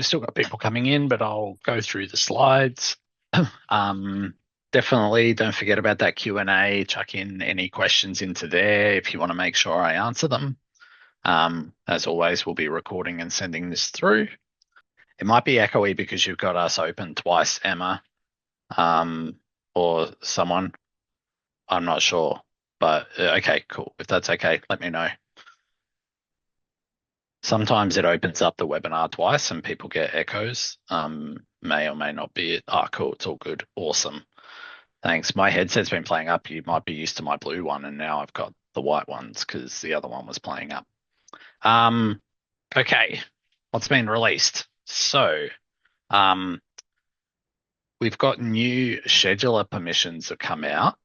we've still got people coming in, but I'll go through the slides. Definitely don't forget about that Q&A. Chuck in any questions into there if you want to make sure I answer them. As always, we'll be recording and sending this through. It might be echoey because you've got us open twice, Emma, or someone. I'm not sure, but okay, cool. If that's okay, let me know. Sometimes it opens up the webinar twice and people get echoes. May or may not be it. Oh, cool. It's all good. Awesome. Thanks. My headset's been playing up. You might be used to my blue one, and now I've got the white ones because the other one was playing up. Okay. What's been released? So, we've got new scheduler permissions that come out,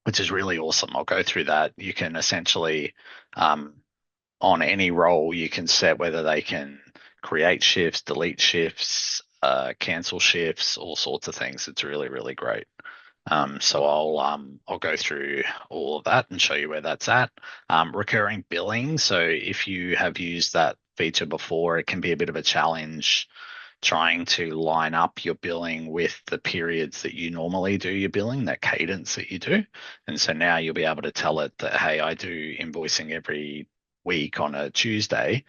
which is really awesome. I'll go through that. You can essentially, on any role, you can set whether they can create shifts, delete shifts, cancel shifts, all sorts of things. It's really, really great. So I'll go through all of that and show you where that's at. Recurring billing. So if you have used that feature before, it can be a bit of a challenge trying to line up your billing with the periods that you normally do your billing, that cadence that you do. And so now you'll be able to tell it that, hey, I do invoicing every week on a Tuesday.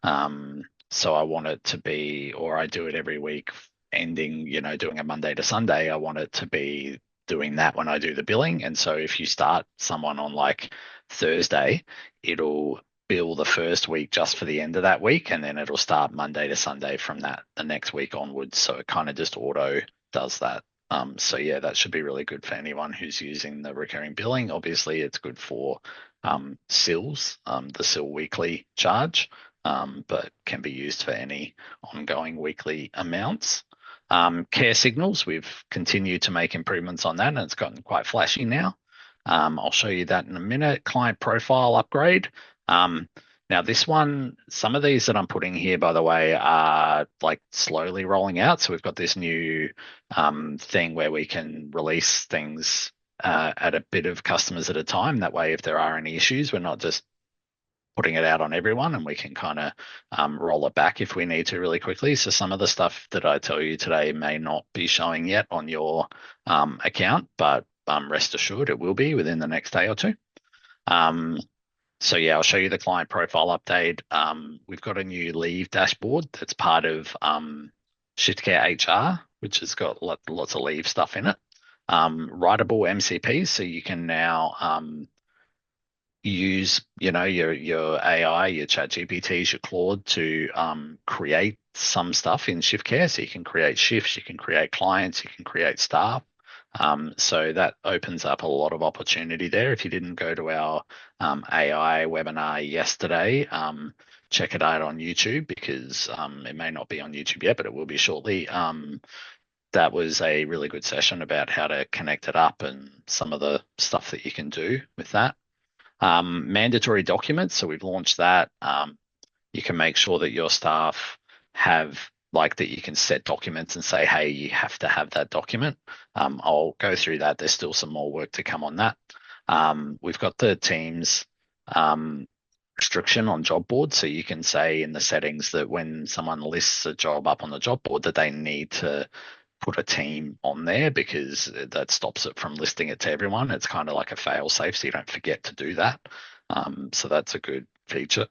So I want it to be, or I do it every week ending, doing a Monday to Sunday. I want it to be doing that when I do the billing. And so if you start someone on like Thursday, it'll bill the first week just for the end of that week, and then it'll start Monday to Sunday from the next week onwards. So it kind of just auto does that. So yeah, that should be really good for anyone who's using the recurring billing. Obviously, it's good for SILs, the SIL weekly charge, but can be used for any ongoing weekly amounts. Care signals, we've continued to make improvements on that, and it's gotten quite flashy now. I'll show you that in a minute. Client profile upgrade. Now this one, some of these that I'm putting here, by the way, are like slowly rolling out. So we've got this new thing where we can release things at a bit of customers at a time. That way, if there are any issues, we're not just putting it out on everyone, and we can kind of roll it back if we need to really quickly. So some of the stuff that I tell you today may not be showing yet on your account, but rest assured it will be within the next day or two. So yeah, I'll show you the client profile update. We've got a new leave dashboard that's part of ShiftCare HR, which has got lots of leave stuff in it. Writable MCPs, so you can now use your AI, your ChatGPTs, your Claude to create some stuff in ShiftCare. So you can create shifts, you can create clients, you can create staff. So that opens up a lot of opportunity there. If you didn't go to our AI webinar yesterday, check it out on YouTube because it may not be on YouTube yet, but it will be shortly. That was a really good session about how to connect it up and some of the stuff that you can do with that. Mandatory documents. So we've launched that. You can make sure that your staff have that you can set documents and say, hey, you have to have that document. I'll go through that. There's still some more work to come on that. We've got the Teams restriction on job boards. So you can say in the settings that when someone lists a job up on the job board that they need to put a team on there because that stops it from listing it to everyone. It's kind of like a fail safe so you don't forget to do that. So that's a good feature.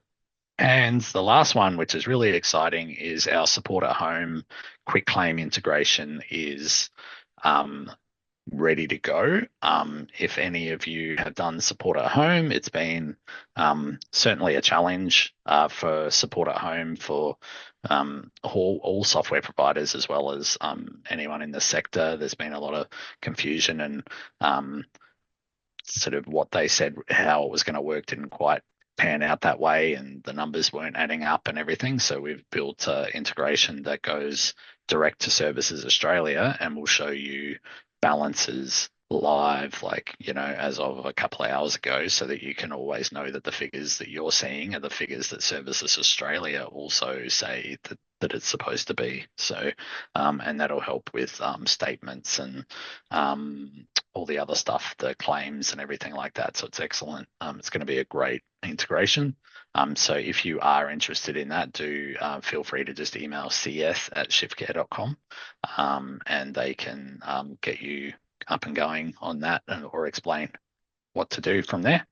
And the last one, which is really exciting, is our support at home quick claim integration is ready to go. If any of you have done support at home, it's been certainly a challenge for support at home for all software providers as well as anyone in the sector. There's been a lot of confusion and sort of what they said, how it was going to work didn't quite pan out that way and the numbers weren't adding up and everything. So we've built integration that goes direct to Services Australia and will show you balances live, like, as of a couple of hours ago, so that you can always know that the figures that you're seeing are the figures that Services Australia also say that it's supposed to be. So, and that'll help with statements and all the other stuff, the claims and everything like that. So it's excellent. It's going to be a great integration. So if you are interested in that, do feel free to just email cs@shiftcare.com, and they can get you up and going on that, or explain what to do from there.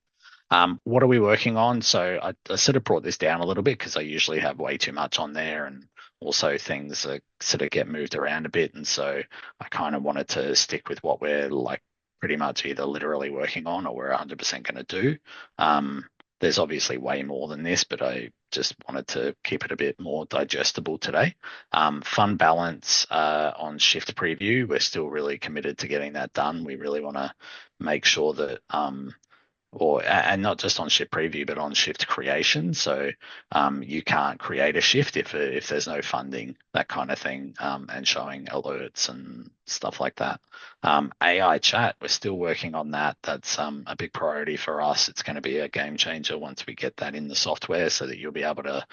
What are we working on? So I sort of brought this down a little bit because I usually have way too much on there, and also things sort of get moved around a bit. And so I kind of wanted to stick with what we're like pretty much either literally working on or we're 100% going to do. There's obviously way more than this, but I just wanted to keep it a bit more digestible today. Fund balance on Shift Preview, we're still really committed to getting that done. We really want to make sure that and not just on shift preview, but on shift creation. So you can't create a shift if there's no funding, that kind of thing, and showing alerts and stuff like that. AI chat, we're still working on that. That's a big priority for us. It's going to be a game changer once we get that in the software, so that you'll be able to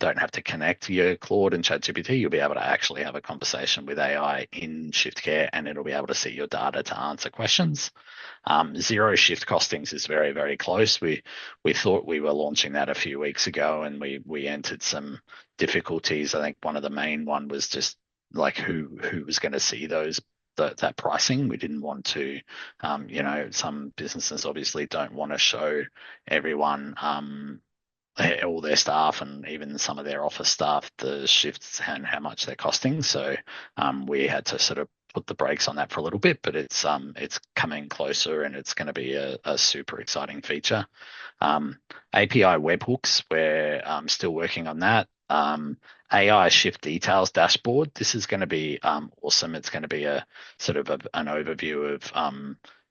don't have to connect your Claude and ChatGPT. You'll be able to actually have a conversation with AI in ShiftCare, and it'll be able to see your data to answer questions. Zero shift costings is very, very close. We thought we were launching that a few weeks ago, and we entered some difficulties. I think one of the main one was just like who was going to see that pricing. We didn't want to, some businesses obviously don't want to show everyone, all their staff and even some of their office staff, the shifts and how much they're costing. So we had to sort of put the brakes on that for a little bit, but it's coming closer, and it's going to be a super exciting feature. API webhooks, we're still working on that. AI shift details dashboard. This is going to be awesome. It's going to be a sort of an overview of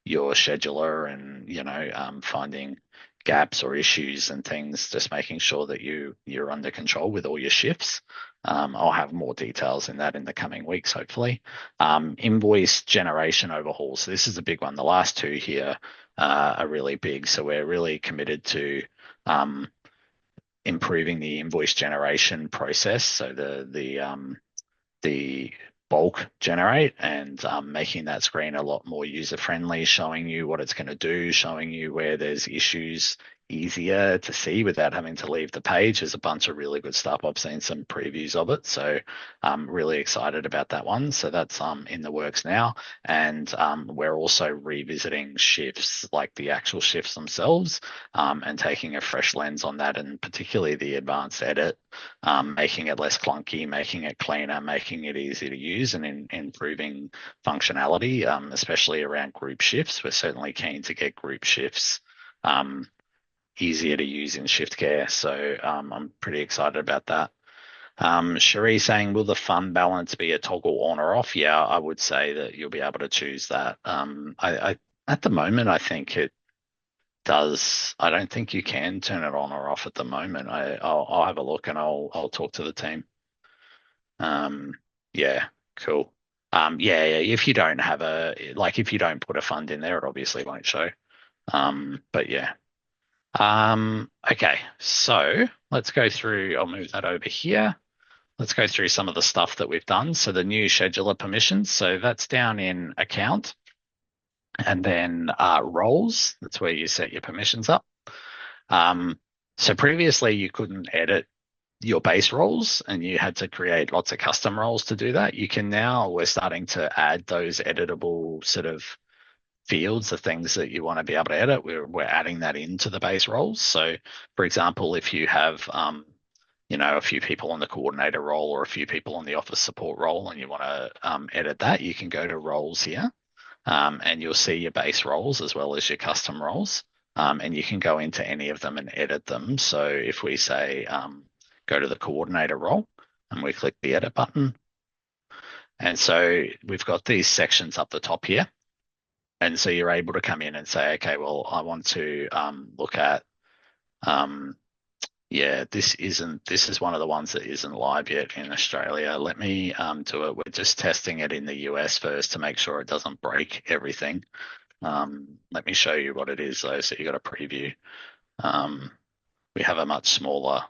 your scheduler, and finding gaps or issues and things, just making sure that you're under control with all your shifts. I'll have more details in that in the coming weeks, hopefully. Invoice generation overhaul. So this is a big one. The last two here are really big. So we're really committed to improving the invoice generation process. So the bulk generate, and making that screen a lot more user friendly, showing you what it's going to do, showing you where there's issues easier to see without having to leave the page. There's a bunch of really good stuff. I've seen some previews of it, so I'm really excited about that one. So that's in the works now, and we're also revisiting shifts, like the actual shifts themselves, and taking a fresh lens on that, and particularly the advanced edit, making it less clunky, making it cleaner, making it easy to use, and improving functionality, especially around group shifts. We're certainly keen to get group shifts easier to use in ShiftCare. So I'm pretty excited about that. Cherie saying, will the fund balance be a toggle on or off? Yeah, I would say that you'll be able to choose that. I at the moment, I think it does. I don't think you can turn it on or off at the moment. I'll have a look, and I'll talk to the team. Yeah, cool. Yeah, if you don't have if you don't put a fund in there, it obviously won't show. But yeah. Okay, so let's go through. I'll move that over here. Let's go through some of the stuff that we've done. So the new scheduler permissions. So that's down in account, and then roles. That's where you set your permissions up. So previously you couldn't edit your base roles, and you had to create lots of custom roles to do that. You can now. We're starting to add those editable sort of fields, the things that you want to be able to edit. We're adding that into the base roles. So, for example, if you have a few people on the coordinator role or a few people on the office support role, and you want to edit that, you can go to roles here, and you'll see your base roles as well as your custom roles, and you can go into any of them and edit them. So if we say go to the coordinator role, and we click the edit button, and so we've got these sections up the top here. And so you're able to come in and say, okay, well, I want to look at, this is one of the ones that isn't live yet in Australia. Let me do it. We're just testing it in the US first to make sure it doesn't break everything. Let me show you what it is though, so you got a preview. Um, we have a much smaller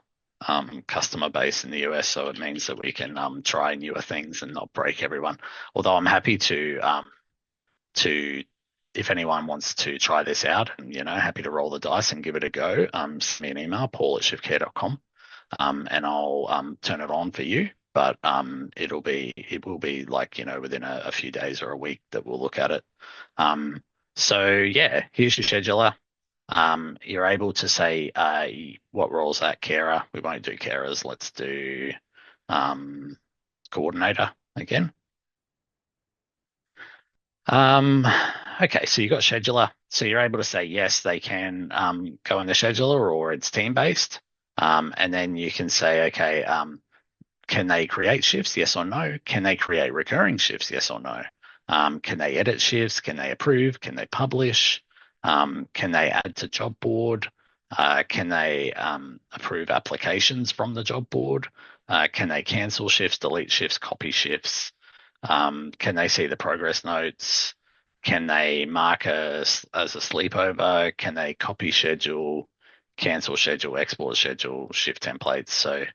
customer base in the US, so it means that we can try newer things and not break everyone. Although I'm happy to if anyone wants to try this out, and happy to roll the dice and give it a go, send me an email, paul@shiftcare.com, and I'll turn it on for you. But it will be like within a few days or a week that we'll look at it. So yeah, here's your scheduler. You're able to say what roles at carer. We won't do carers. Let's do um, coordinator again. Okay, so you've got scheduler. So you're able to say yes, they can go in the scheduler, or it's team based. And then you can say, okay, can they create shifts? Yes or no. Can they create recurring shifts? Yes or no. Can they edit shifts? Can they approve? Can they publish? Can they add to job board? Can they approve applications from the job board? Can they cancel shifts, delete shifts, copy shifts? Can they see the progress notes? Can they mark as a sleepover? Can they copy schedule, cancel schedule, export schedule, shift templates? So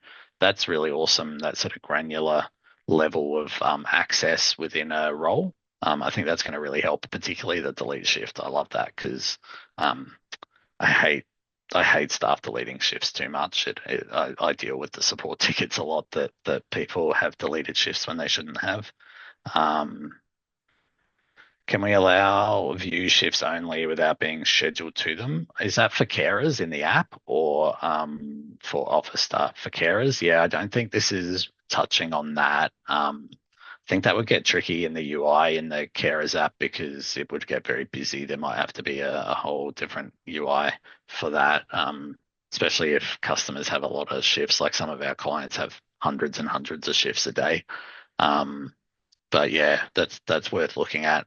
that's really awesome. That sort of granular level of access within a role. I think that's going to really help, particularly the delete shift. I love that because um, I hate I hate staff deleting shifts too much. I deal with the support tickets a lot that people have deleted shifts when they shouldn't have. Um, can we allow view shifts only without being scheduled to them? Is that for carers in the app or for office staff? For carers, yeah, I don't think this is touching on that. I think that would get tricky in the UI in the carers app because it would get very busy. There might have to be a whole different UI for that, especially if customers have a lot of shifts. Like some of our clients have hundreds and hundreds of shifts a day. But yeah, that's worth looking at.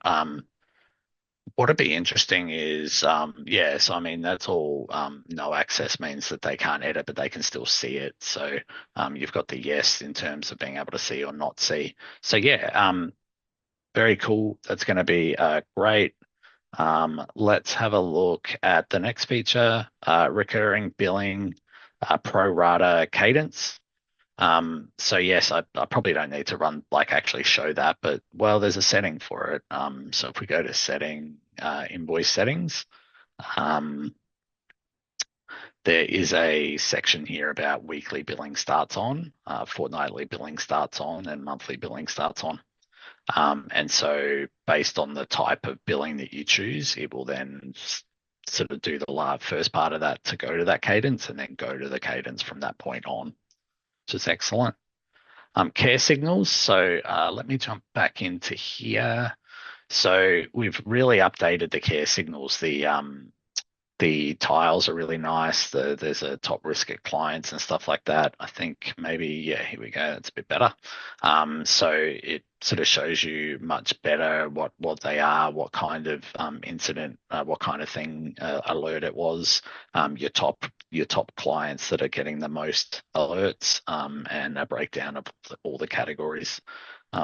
What'd be interesting is, yeah, so I mean, that's all no access means that they can't edit, but they can still see it. So you've got the yes in terms of being able to see or not see. So yeah, very cool. That's going to be great. Let's have a look at the next feature, recurring billing, pro rata cadence. So yes, I probably don't need to run like actually show that, but well, there's a setting for it. So if we go to setting, invoice settings, um, there is a section here about weekly billing starts on, fortnightly billing starts on, and monthly billing starts on. And so based on the type of billing that you choose, it will then sort of do the first part of that to go to that cadence and then go to the cadence from that point on, which is excellent. Care signals. So let me jump back into here. So we've really updated the care signals. The tiles are really nice. There's a top risk at clients and stuff like that. I think maybe, yeah, here we go. That's a bit better. So it sort of shows you much better what they are, what kind of incident, what kind of thing alert it was, your top clients that are getting the most alerts, and a breakdown of all the categories.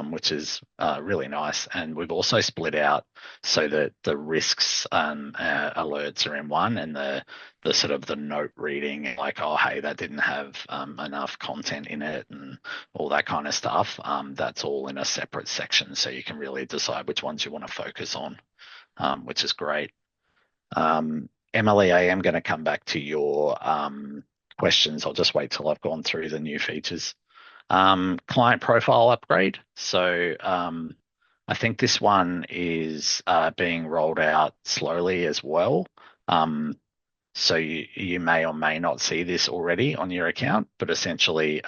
Which is really nice. And we've also split out so that the risks alerts are in one, and the sort of the note reading, like, oh, hey, that didn't have enough content in it and all that kind of stuff. That's all in a separate section, so you can really decide which ones you want to focus on, which is great. Emily, I am going to come back to your questions. I'll just wait till I've gone through the new features. Client profile upgrade. So I think this one is being rolled out slowly as well. So you may or may not see this already on your account, but essentially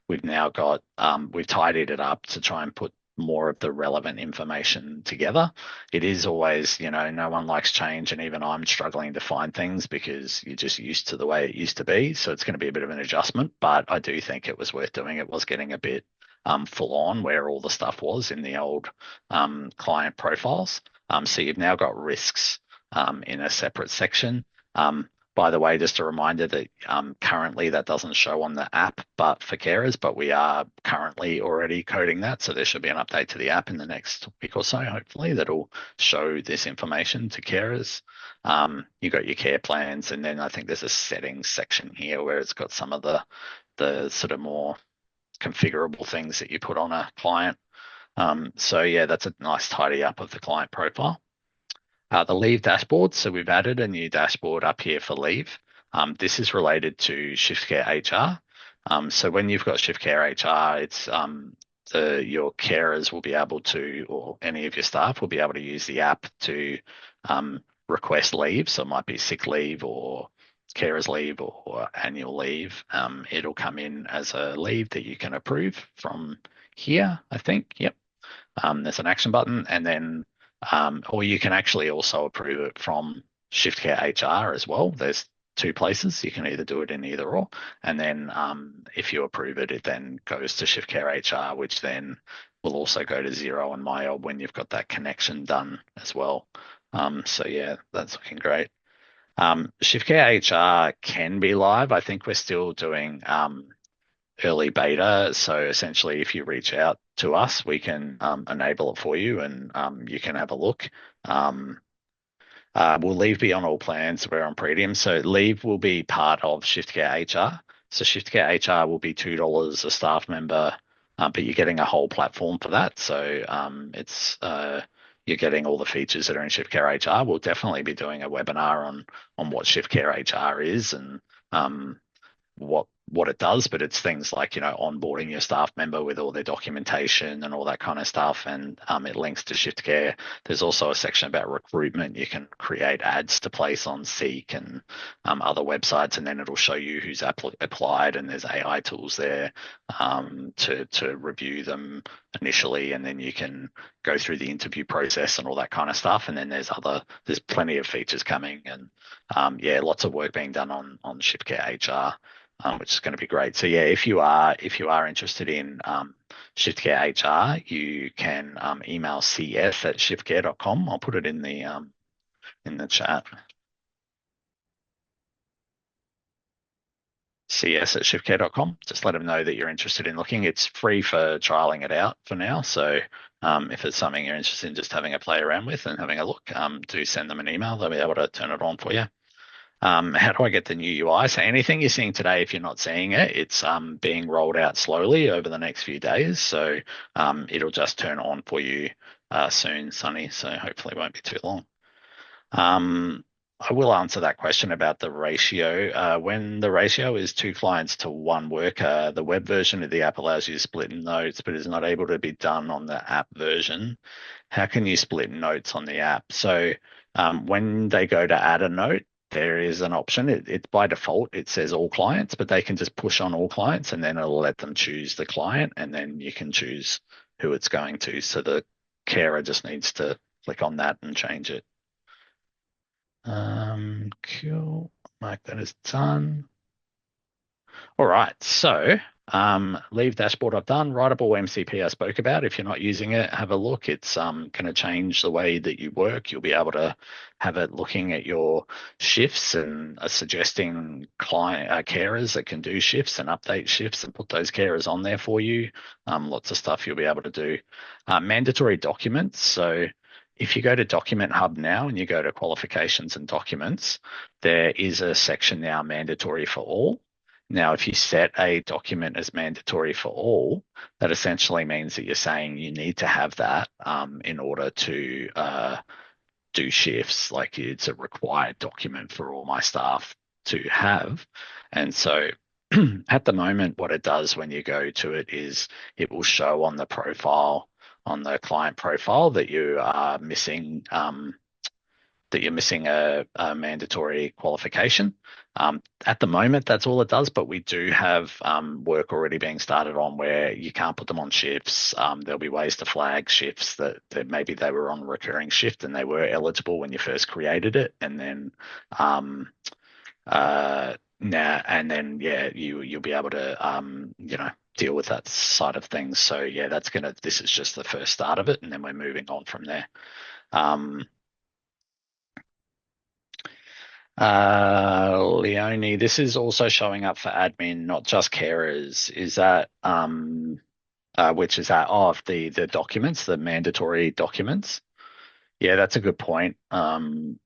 we've now got, we've tidied it up to try and put more of the relevant information together. It is always, no one likes change, and even I'm struggling to find things because you're just used to the way it used to be. So it's going to be a bit of an adjustment, but I do think it was worth doing. It was getting a bit full on where all the stuff was in the old client profiles. So you've now got risks in a separate section. by the way, just a reminder that currently that doesn't show on the app, but for carers, but we are currently already coding that. So there should be an update to the app in the next week or so, hopefully, that'll show this information to carers. You got your care plans, and then I think there's a settings section here where it's got some of the sort of more configurable things that you put on a client. So yeah, that's a nice tidy up of the client profile. The leave dashboard. So we've added a new dashboard up here for leave. This is related to ShiftCare HR. So when you've got ShiftCare HR, it's your carers will be able to, or any of your staff will be able to use the app to request leave. So it might be sick leave or carers leave or annual leave. It'll come in as a leave that you can approve from here, I think. Yep. There's an action button, and then or you can actually also approve it from ShiftCare HR as well. There's two places. You can either do it in either or, and then if you approve it, it then goes to ShiftCare HR, which then will also go to Xero and MyOb when you've got that connection done as well. So yeah, that's looking great. ShiftCare HR can be live. I think we're still doing early beta. So essentially, if you reach out to us, we can enable it for you, and you can have a look. Will leave be on all plans? We're on premium, so leave will be part of ShiftCare HR. So ShiftCare HR will be $2 a staff member, but you're getting a whole platform for that. So it's you're getting all the features that are in ShiftCare HR. We'll definitely be doing a webinar on what ShiftCare HR is and what it does, but it's things like, onboarding your staff member with all their documentation and all that kind of stuff, and it links to ShiftCare. There's also a section about recruitment. You can create ads to place on Seek and other websites, and then it'll show you who's applied, and there's AI tools there to review them initially, and then you can go through the interview process and all that kind of stuff. And then there's plenty of features coming, and lots of work being done on ShiftCare HR. Which is going to be great. So yeah, if you are interested in ShiftCare HR, you can email cs@shiftcare.com. I'll put it in the chat. cs@shiftcare.com. Just let them know that you're interested in looking. It's free for trialing it out for now. So if it's something you're interested in just having a play around with and having a look, do send them an email. They'll be able to turn it on for you. How do I get the new UI? So anything you're seeing today, if you're not seeing it, it's being rolled out slowly over the next few days. So it'll just turn on for you soon, Sunny. So hopefully it won't be too long. I will answer that question about the ratio. When the ratio is 2 clients to 1 worker, the web version of the app allows you to split notes, but is not able to be done on the app version. How can you split notes on the app? So when they go to add a note, there is an option. It's by default, it says all clients, but they can just push on all clients, and then it'll let them choose the client, and then you can choose who it's going to. So the carer just needs to click on that and change it. Cool. Mark that as done. All right, so leave dashboard I've done. Writable MCP I spoke about. If you're not using it, have a look. It's going to change the way that you work. You'll be able to have it looking at your shifts and suggesting client carers that can do shifts and update shifts and put those carers on there for you. Lots of stuff you'll be able to do. Mandatory documents. So if you go to Document Hub now and you go to qualifications and documents, there is a section now mandatory for all. Now, if you set a document as mandatory for all, that essentially means that you're saying you need to have that in order to do shifts. Like it's a required document for all my staff to have. And so at the moment, what it does when you go to it is it will show on the profile, on the client profile, that you are missing a mandatory qualification. At the moment, that's all it does, but we do have work already being started on where you can't put them on shifts. There'll be ways to flag shifts that maybe they were on a recurring shift and they were eligible when you first created it, and then you'll be able to deal with that side of things. So yeah, this is just the first start of it, and then we're moving on from there. Leonie, this is also showing up for admin, not just carers. Is that which is that of the documents, the mandatory documents? Yeah, that's a good point. I'll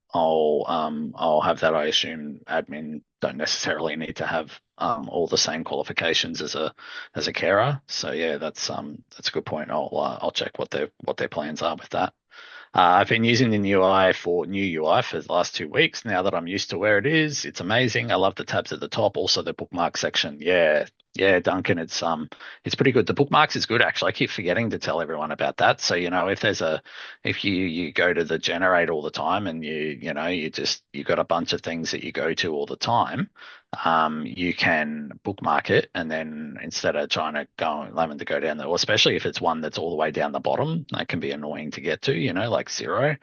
have that. I assume admin don't necessarily need to have all the same qualifications as a carer. So yeah, that's a good point. I'll check what their plans are with that. I've been using the new UI for the last 2 weeks. Now that I'm used to where it is, it's amazing. I love the tabs at the top, also the bookmark section. Yeah, yeah, Duncan, it's pretty good. The bookmarks is good actually. I keep forgetting to tell everyone about that. So if you go to the generate all the time and you got a bunch of things that you go to all the time, you can bookmark it, and then instead of trying to having to go down there, or especially if it's one that's all the way down the bottom, that can be annoying to get to, like zero.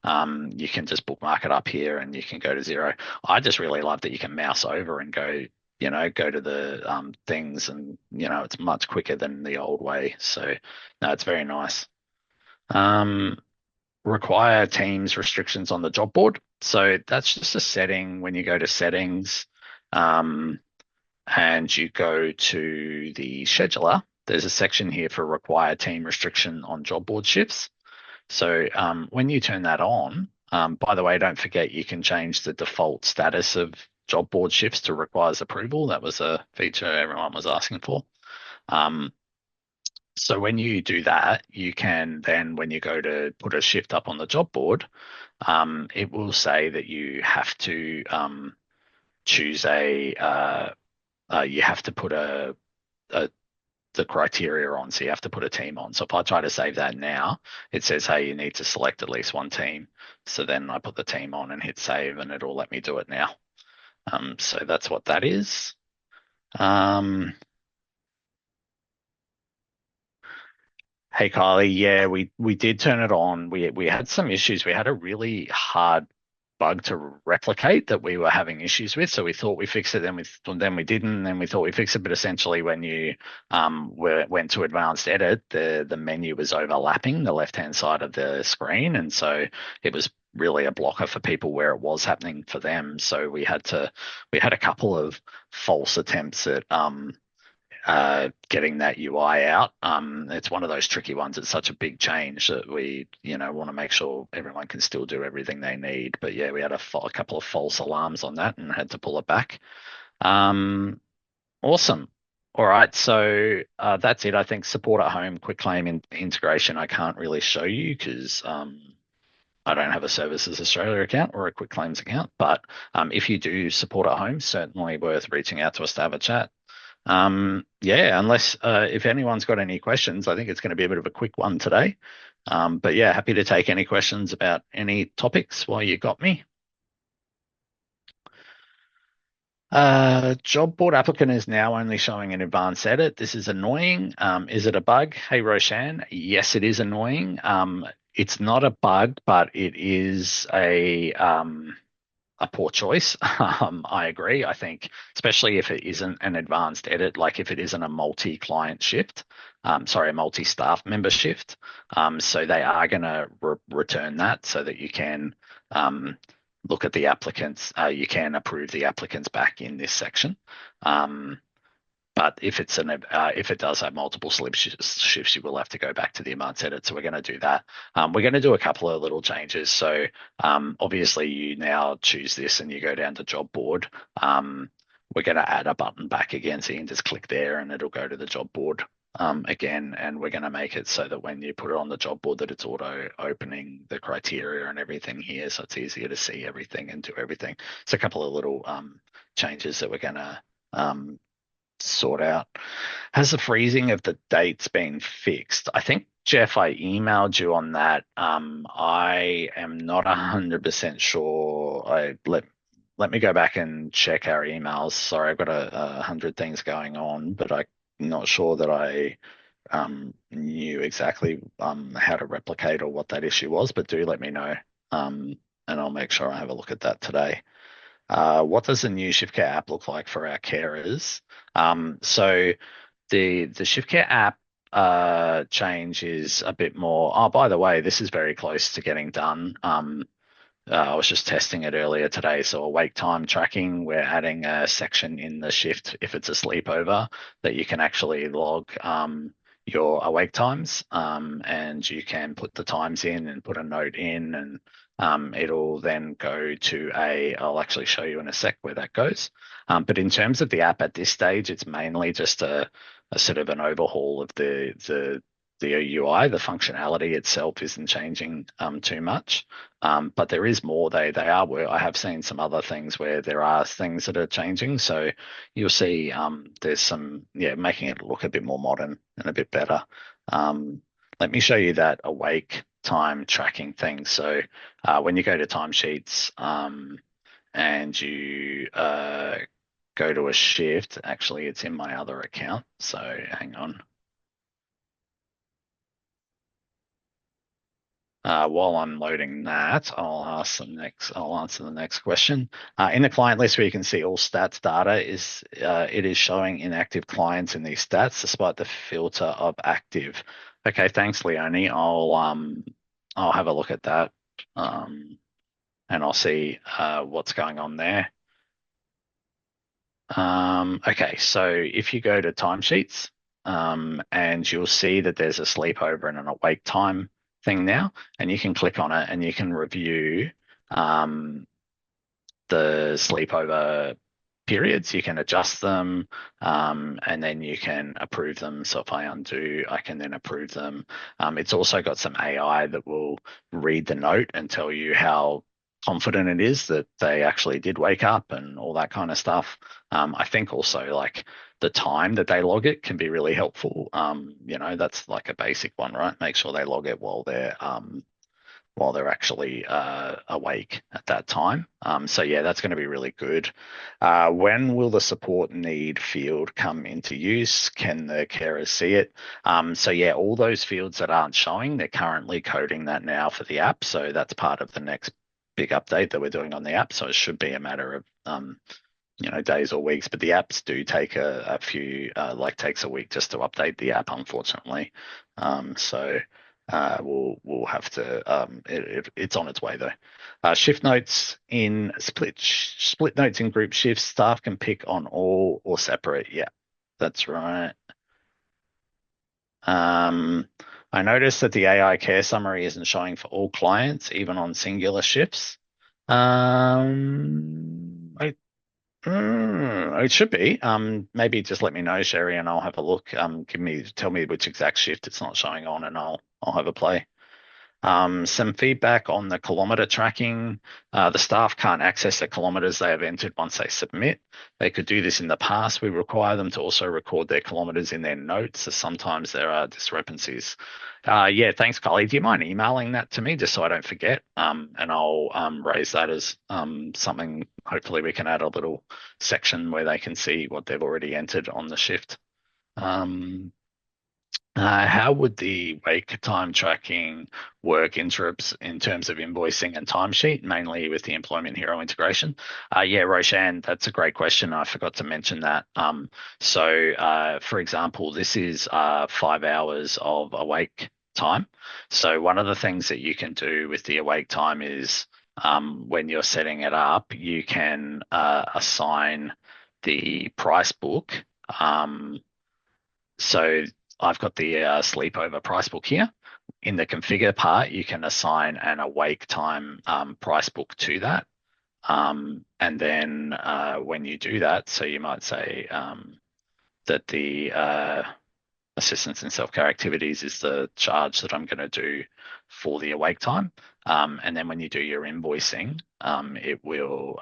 You can just bookmark it up here and you can go to zero. I just really love that you can mouse over and go to the things, and it's much quicker than the old way. So no, it's very nice. Um, Require teams restrictions on the job board. So that's just a setting when you go to settings. Um, and you go to the scheduler, there's a section here for require team restriction on job board shifts. So when you turn that on, by the way, don't forget you can change the default status of job board shifts to requires approval. That was a feature everyone was asking for. Um, so when you do that, you can then, when you go to put a shift up on the job board, it will say that you have to choose you have to put a the criteria on. So you have to put a team on. So if I try to save that now, it says, hey, you need to select at least one team. So then I put the team on and hit save, and it'll let me do it now. So that's what that is. Um, Hey Kylie, yeah, we did turn it on. We had some issues. We had a really hard bug to replicate that we were having issues with. So we thought we fixed it, then we didn't, then we thought we fixed it. But essentially, when you went to advanced edit, the menu was overlapping the left hand side of the screen, and so it was really a blocker for people where it was happening for them. So we had a couple of false attempts at getting that UI out. It's one of those tricky ones. It's such a big change that we want to make sure everyone can still do everything they need. But yeah, we had a couple of false alarms on that and had to pull it back. Um, awesome. All right, so that's it. I think support at home, quick claim integration. I can't really show you because I don't have a Services Australia account or a quick claims account. But if you do support at home, certainly worth reaching out to us to have a chat. Yeah, unless if anyone's got any questions, I think it's going to be a bit of a quick one today. But yeah, happy to take any questions about any topics while you got me. Job board applicant is now only showing an advanced edit. This is annoying. Is it a bug? Hey, Roshan. Yes, it is annoying. It's not a bug, but it is a poor choice. I agree. I think, especially if it isn't an advanced edit, like if it isn't a multi-client shift, sorry, a multi-staff member shift. So they are going to return that so that you can look at the applicants. You can approve the applicants back in this section. But if it does have multiple slip shifts, you will have to go back to the advanced edit. So we're going to do that. We're going to do a couple of little changes. So obviously you now choose this and you go down to job board. We're going to add a button back again, so you can just click there and it'll go to the job board again. And we're going to make it so that when you put it on the job board, that it's auto opening the criteria and everything here, so it's easier to see everything and do everything. So a couple of little changes that we're going to sort out. Has the freezing of the dates been fixed? I think, Jeff, I emailed you on that. I am not 100% sure. Let me go back and check our emails. Sorry, I've got a hundred things going on, but I'm not sure that I knew exactly how to replicate or what that issue was. But do let me know, and I'll make sure I have a look at that today. What does the new ShiftCare app look like for our carers? So the ShiftCare app change is a bit more. Oh, by the way, this is very close to getting done. I was just testing it earlier today. So awake time tracking, we're adding a section in the shift if it's a sleepover that you can actually log your awake times, and you can put the times in and put a note in, and it'll then go to I'll actually show you in a sec where that goes. But in terms of the app at this stage, it's mainly just a sort of an overhaul of the UI. The functionality itself isn't changing too much. But there is more. They are. I have seen some other things where there are things that are changing. So you'll see there's some, yeah, making it look a bit more modern and a bit better. Let me show you that awake time tracking thing. So when you go to timesheets and you go to a shift, actually it's in my other account. So hang on. While I'm loading that, I'll answer the next question. In the client list where you can see all stats data it is showing inactive clients in these stats despite the filter of active. Okay, thanks, Leonie. I'll have a look at that, and I'll see what's going on there. Okay, so if you go to timesheets, and you'll see that there's a sleepover and an awake time thing now, and you can click on it and you can review um, the sleepover periods. You can adjust them, and then you can approve them. So if I undo, I can then approve them. It's also got some AI that will read the note and tell you how confident it is that they actually did wake up and all that kind of stuff. I think also like the time that they log it can be really helpful. That's like a basic one, right? Make sure they log it while they're actually awake at that time. So yeah, that's going to be really good. When will the support need field come into use? Can the carers see it? So yeah, all those fields that aren't showing, they're currently coding that now for the app. So that's part of the next big update that we're doing on the app. So it should be a matter of days or weeks, but the apps do take a few, takes a week just to update the app, unfortunately. So we'll have to. It's on its way though. Shift notes in split notes in group shifts. Staff can pick on all or separate. Yeah, that's right. Um, I noticed that the AI care summary isn't showing for all clients, even on singular shifts. It should be. Maybe just let me know, Sherry, and I'll have a look. Tell me which exact shift it's not showing on, and I'll have a play. Some feedback on the kilometre tracking. The staff can't access the kilometres they have entered once they submit. They could do this in the past. We require them to also record their kilometres in their notes, so sometimes there are discrepancies. Yeah, thanks, Kylie. Do you mind emailing that to me just so I don't forget? And I'll raise that as something. Hopefully, we can add a little section where they can see what they've already entered on the shift. How would the wake time tracking work in terms of invoicing and timesheet, mainly with the Employment Hero integration? Yeah, Roshan, that's a great question. I forgot to mention that. For example, this is 5 hours of awake time. So one of the things that you can do with the awake time is when you're setting it up, you can assign the price book. So I've got the sleepover price book here. In the configure part, you can assign an awake time price book to that. And then when you do that, so you might say that the assistance in self-care activities is the charge that I'm going to do for the awake time. And then when you do your invoicing, it will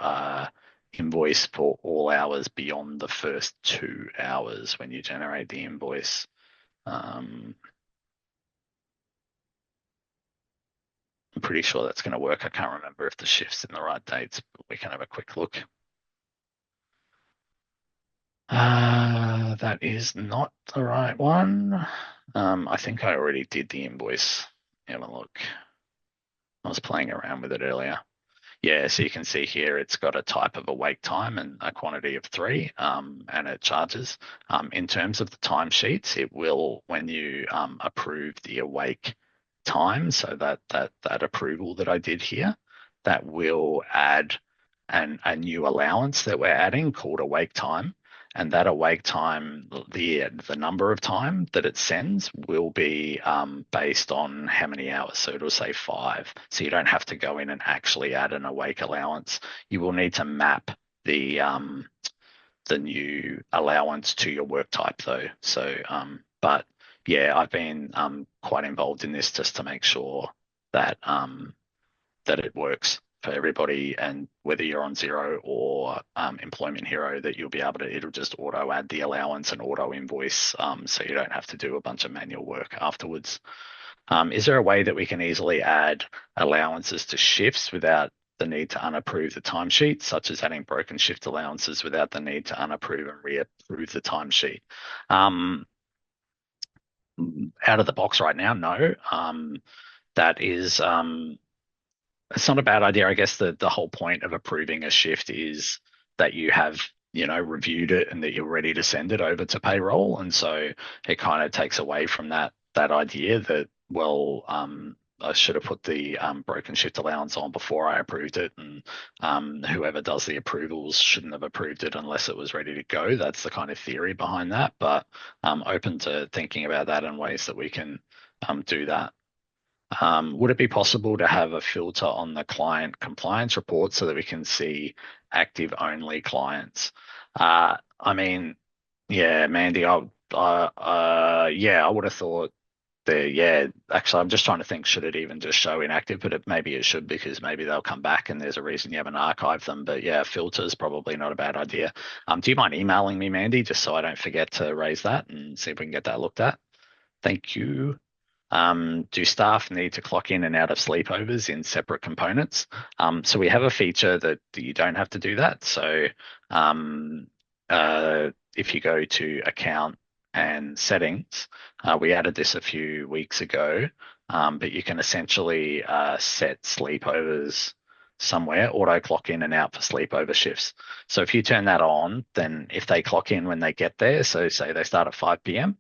invoice for all hours beyond the first 2 hours when you generate the invoice. I'm pretty sure that's going to work. I can't remember if the shift's in the right dates, but we can have a quick look. That is not the right one. I think I already did the invoice. Have a look. I was playing around with it earlier. Yeah, so you can see here it's got a type of awake time and a quantity of 3, and it charges. In terms of the timesheets, it will, when you approve the awake time, so that approval that I did here, that will add a new allowance that we're adding called awake time. And that awake time, the number of time that it sends will be based on how many hours. So it'll say 5. So you don't have to go in and actually add an awake allowance. You will need to map the new allowance to your work type though. So, but yeah, I've been quite involved in this just to make sure that that it works for everybody, and whether you're on Zero or Employment Hero, that you'll be able to, it'll just auto add the allowance and auto invoice, so you don't have to do a bunch of manual work afterwards. Is there a way that we can easily add allowances to shifts without the need to unapprove the timesheet, such as adding broken shift allowances without the need to unapprove and reapprove the timesheet? Um, Out of the box right now, no. That is it's not a bad idea. I guess the whole point of approving a shift is that you have, reviewed it and that you're ready to send it over to payroll. And so it kind of takes away from that idea that, well, I should have put the broken shift allowance on before I approved it, and whoever does the approvals shouldn't have approved it unless it was ready to go. That's the kind of theory behind that. But I'm open to thinking about that and ways that we can do that. Would it be possible to have a filter on the client compliance report so that we can see active only clients? I mean, yeah, Mandy, yeah, I would have thought that, yeah, actually, I'm just trying to think, should it even just show inactive? But maybe it should, because maybe they'll come back and there's a reason you haven't archived them. But yeah, filters probably not a bad idea. Do you mind emailing me, Mandy, just so I don't forget to raise that and see if we can get that looked at? Thank you. Do staff need to clock in and out of sleepovers in separate components? So we have a feature that you don't have to do that. So um, if you go to account and settings, we added this a few weeks ago, but you can essentially set sleepovers somewhere, auto clock in and out for sleepover shifts. So if you turn that on, then if they clock in when they get there, so say they start at 5 p.m.,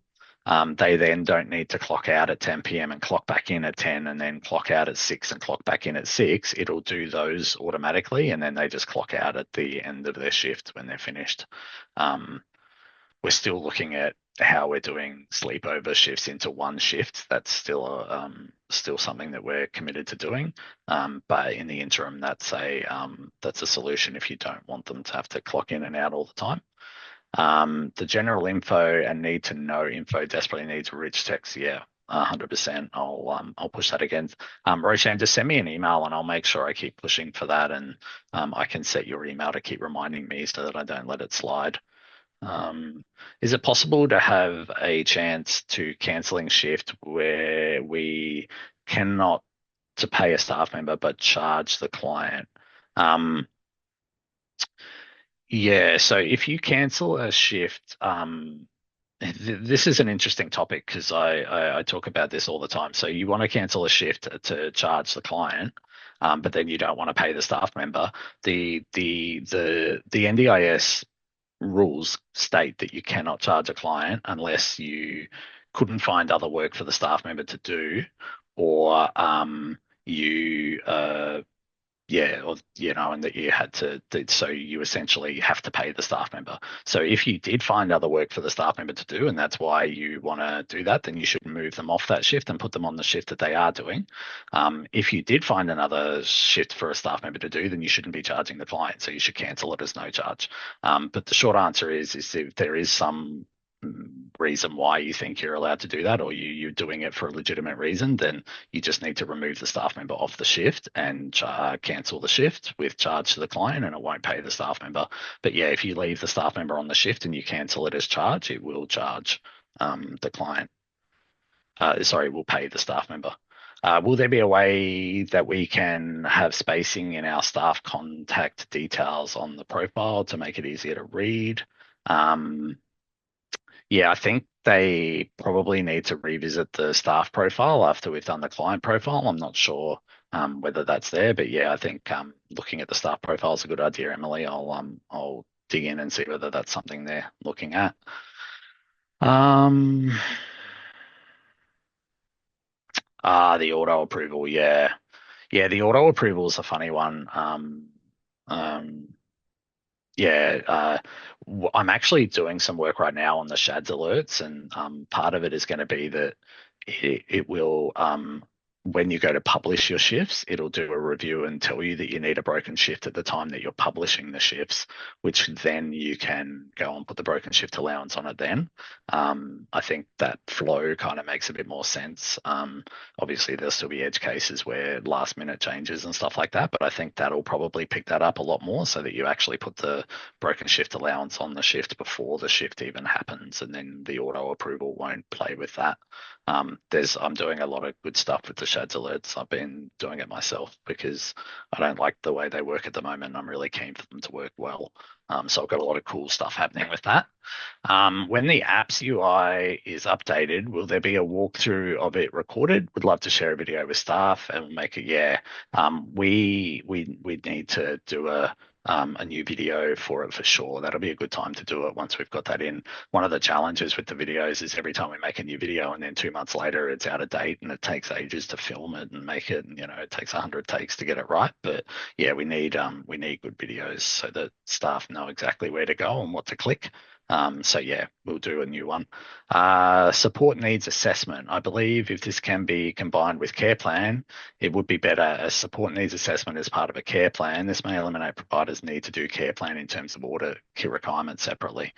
they then don't need to clock out at 10 p.m. and clock back in at 10 and then clock out at 6 and clock back in at 6. It'll do those automatically, and then they just clock out at the end of their shift when they're finished. We're still looking at how we're doing sleepover shifts into one shift. That's still something that we're committed to doing. But in the interim, that's a solution if you don't want them to have to clock in and out all the time. The general info and need to know info desperately needs rich text. Yeah, 100%. I'll push that again. Roshan, just send me an email and I'll make sure I keep pushing for that, and I can set your email to keep reminding me so that I don't let it slide. Is it possible to have a chance to cancelling shift where we cannot to pay a staff member but charge the client? Yeah, so if you cancel a shift, this is an interesting topic because I talk about this all the time. So you want to cancel a shift to charge the client, but then you don't want to pay the staff member. The NDIS rules state that you cannot charge a client unless you couldn't find other work for the staff member to do, or you yeah, or and that you had to, so you essentially have to pay the staff member. So if you did find other work for the staff member to do, and that's why you want to do that, then you should move them off that shift and put them on the shift that they are doing. If you did find another shift for a staff member to do, then you shouldn't be charging the client. So you should cancel it as no charge. But the short answer is if there is some reason why you think you're allowed to do that, or you're doing it for a legitimate reason, then you just need to remove the staff member off the shift and cancel the shift with charge to the client, and it won't pay the staff member. But yeah, if you leave the staff member on the shift and you cancel it as charge, it will charge the client. Sorry, will pay the staff member. Will there be a way that we can have spacing in our staff contact details on the profile to make it easier to read? Yeah, I think they probably need to revisit the staff profile after we've done the client profile. I'm not sure whether that's there, but yeah, I think looking at the staff profile is a good idea, Emily. I'll dig in and see whether that's something they're looking at. Um, the auto approval, yeah. Yeah, the auto approval is a funny one. Um, Yeah, I'm actually doing some work right now on the SHADS alerts, and part of it is going to be that it will, when you go to publish your shifts, it'll do a review and tell you that you need a broken shift at the time that you're publishing the shifts, which then you can go and put the broken shift allowance on it then. I think that flow kind of makes a bit more sense. Obviously, there'll still be edge cases where last minute changes and stuff like that, but I think that'll probably pick that up a lot more so that you actually put the broken shift allowance on the shift before the shift even happens, and then the auto approval won't play with that. I'm doing a lot of good stuff with the SHADS alerts. I've been doing it myself because I don't like the way they work at the moment. I'm really keen for them to work well. So I've got a lot of cool stuff happening with that. When the app's UI is updated, will there be a walkthrough of it recorded? Would love to share a video with staff and make it. Yeah, we need to do a new video for it for sure. That'll be a good time to do it once we've got that in. One of the challenges with the videos is every time we make a new video and then 2 months later it's out of date and it takes ages to film it and make it, and it takes 100 takes to get it right. But yeah, we need good videos so that staff know exactly where to go and what to click. So yeah, we'll do a new one. Support needs assessment. I believe if this can be combined with care plan, it would be better as support needs assessment as part of a care plan. This may eliminate providers' need to do care plan in terms of audit key requirements separately.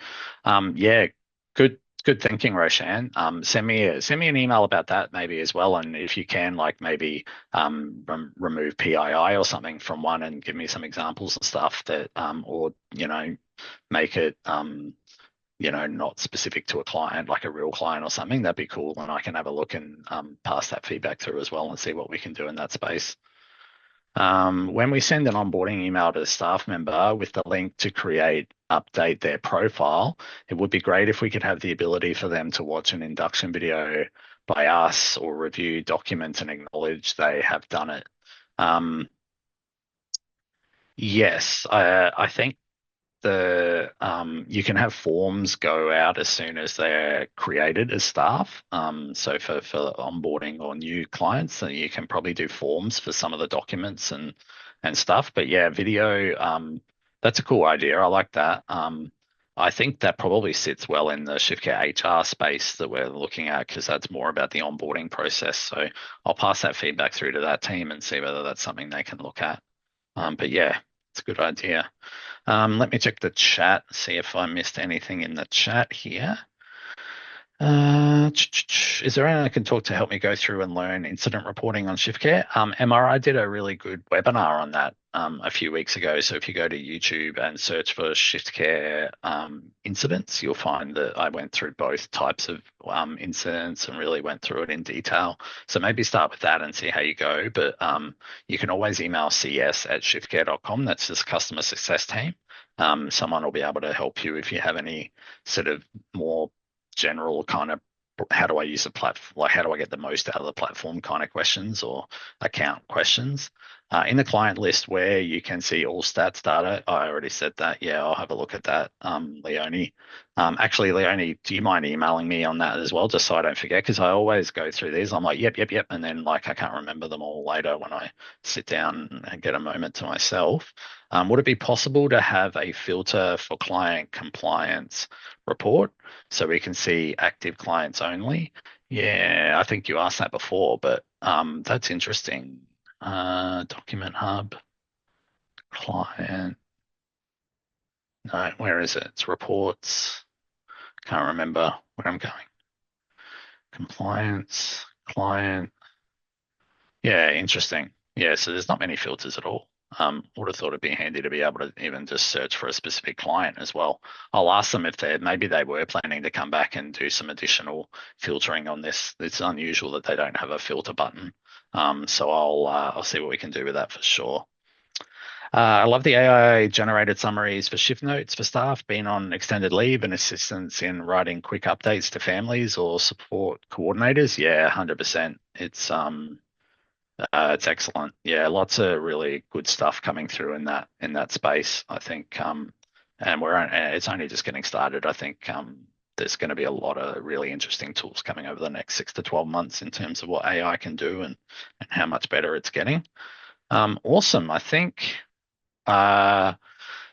Yeah, good thinking, Roshan. Send me an email about that maybe as well, and if you can, like maybe remove PII or something from one and give me some examples and stuff that or make it not specific to a client, like a real client or something, that'd be cool. And I can have a look and pass that feedback through as well and see what we can do in that space. When we send an onboarding email to a staff member with the link to update their profile, it would be great if we could have the ability for them to watch an induction video by us or review documents and acknowledge they have done it. Yes, I think you can have forms go out as soon as they're created as staff. So for onboarding or new clients, so you can probably do forms for some of the documents and stuff. But yeah, video, that's a cool idea. I like that. I think that probably sits well in the ShiftCare HR space that we're looking at because that's more about the onboarding process. So I'll pass that feedback through to that team and see whether that's something they can look at. But yeah, it's a good idea. Let me check the chat, see if I missed anything in the chat here. Is there anyone I can talk to help me go through and learn incident reporting on ShiftCare? MRI did a really good webinar on that a few weeks ago. So if you go to YouTube and search for ShiftCare incidents, you'll find that I went through both types of incidents and really went through it in detail. So maybe start with that and see how you go. But you can always email cs@shiftcare.com. That's just customer success team. Someone will be able to help you if you have any sort of more general kind of how do I use the platform, like how do I get the most out of the platform kind of questions or account questions. In the client list where you can see all stats data, I already said that. Yeah, I'll have a look at that. Leonie. Actually, Leonie, do you mind emailing me on that as well, just so I don't forget? Because I always go through these. I'm like, yep, and then like I can't remember them all later when I sit down and get a moment to myself. Would it be possible to have a filter for client compliance report so we can see active clients only? Yeah, I think you asked that before, but that's interesting. Document Hub, client. No, where is it? It's reports. Can't remember where I'm going. Compliance, client. Yeah, interesting. Yeah, so there's not many filters at all. Would have thought it'd be handy to be able to even just search for a specific client as well. I'll ask them if maybe they were planning to come back and do some additional filtering on this. It's unusual that they don't have a filter button. So I'll see what we can do with that for sure. I love the AI generated summaries for shift notes for staff being on extended leave and assistance in writing quick updates to families or support coordinators. Yeah, 100%. It's excellent. Yeah, lots of really good stuff coming through in that space. I think, and it's only just getting started. I think there's going to be a lot of really interesting tools coming over the next 6 to 12 months in terms of what AI can do and how much better it's getting. Awesome. I think uh,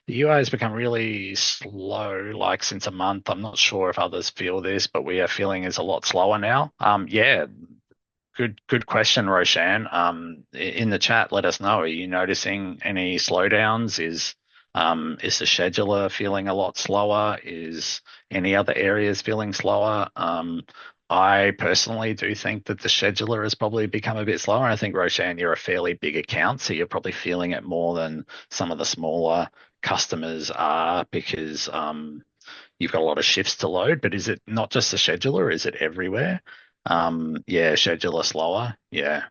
the UI has become really slow, like since a month. I'm not sure if others feel this, but we are feeling is a lot slower now. Yeah, good question, Roshan. In the chat, let us know. Are you noticing any slowdowns? Is the scheduler feeling a lot slower? Is any other areas feeling slower? I personally do think that the scheduler has probably become a bit slower. I think, Roshan, you're a fairly big account, so you're probably feeling it more than some of the smaller customers are because you've got a lot of shifts to load. But is it not just the scheduler? Is it everywhere? Yeah, scheduler slower. Yeah.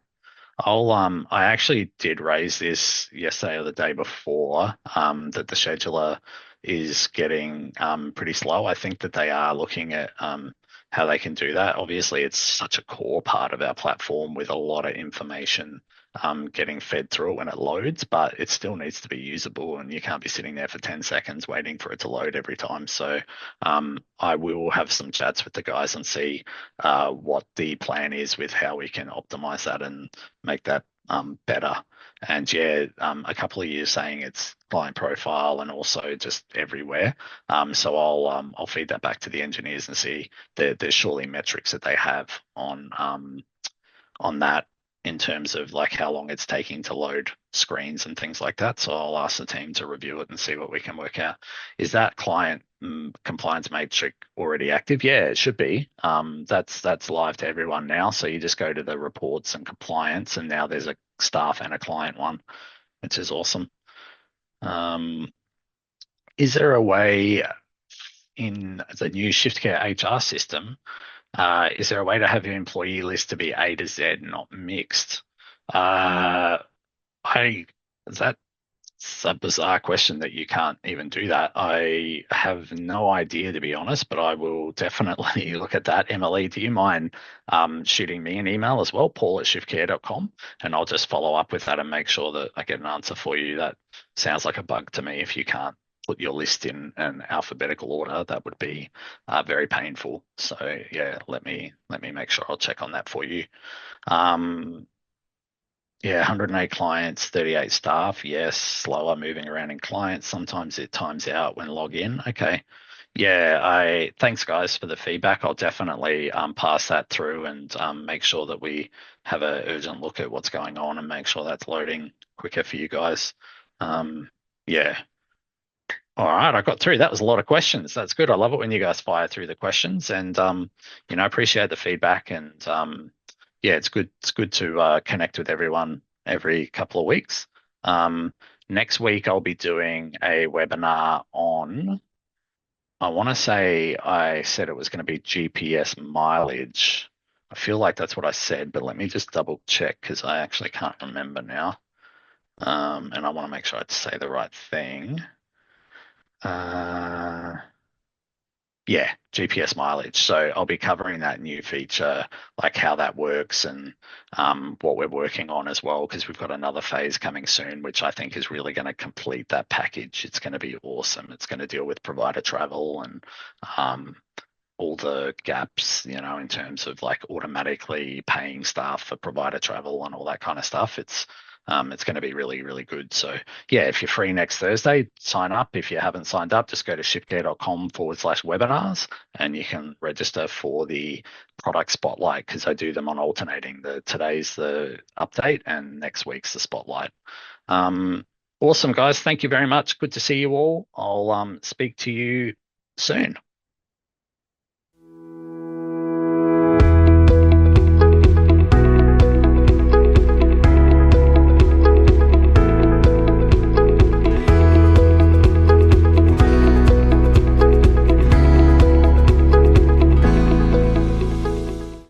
I actually did raise this yesterday or the day before, that the scheduler is getting pretty slow. I think that they are looking at how they can do that. Obviously, it's such a core part of our platform with a lot of information getting fed through it when it loads, but it still needs to be usable, and you can't be sitting there for 10 seconds waiting for it to load every time. So I will have some chats with the guys and see what the plan is with how we can optimize that and make that better. And yeah, a couple of years saying it's client profile and also just everywhere. So I'll feed that back to the engineers and see there's surely metrics that they have on that in terms of like how long it's taking to load screens and things like that. So I'll ask the team to review it and see what we can work out. Is that client compliance matrix already active? Yeah, it should be. That's live to everyone now. So you just go to the reports and compliance, and now there's a staff and a client one, which is awesome. Um, is there a way in the new ShiftCare HR system, is there a way to have your employee list to be A to Z, not mixed? Uh, I that's a bizarre question that you can't even do that. I have no idea, to be honest, but I will definitely look at that. Emily, do you mind shooting me an email as well, paul@shiftcare.com, and I'll just follow up with that and make sure that I get an answer for you. That sounds like a bug to me. If you can't put your list in an alphabetical order, that would be very painful. So yeah, let me make sure I'll check on that for you. Um, yeah, 108 clients, 38 staff. Yes, slower moving around in clients. Sometimes it times out when log in. Okay. Yeah, I thanks guys for the feedback. I'll definitely pass that through and make sure that we have a urgent look at what's going on and make sure that's loading quicker for you guys. Um, yeah, all right, I got through. That was a lot of questions. That's good. I love it when you guys fire through the questions, and appreciate the feedback. And yeah, it's good. It's good to connect with everyone every couple of weeks. Next week, I'll be doing a webinar on. I want to say I said it was going to be GPS mileage. I feel like that's what I said, but let me just double check because I actually can't remember now. And I want to make sure I say the right thing. Uh, Yeah, GPS mileage. So I'll be covering that new feature, like how that works and what we're working on as well, because we've got another phase coming soon, which I think is really going to complete that package. It's going to be awesome. It's going to deal with provider travel and um, all the gaps, in terms of like automatically paying staff for provider travel and all that kind of stuff. It's going to be really, really good. So yeah, if you're free next Thursday, sign up. If you haven't signed up, just go to shiftcare.com/webinars and you can register for the product spotlight because I do them on alternating. Today's the update and next week's the spotlight. Awesome, guys. Thank you very much. Good to see you all. I'll speak to you soon.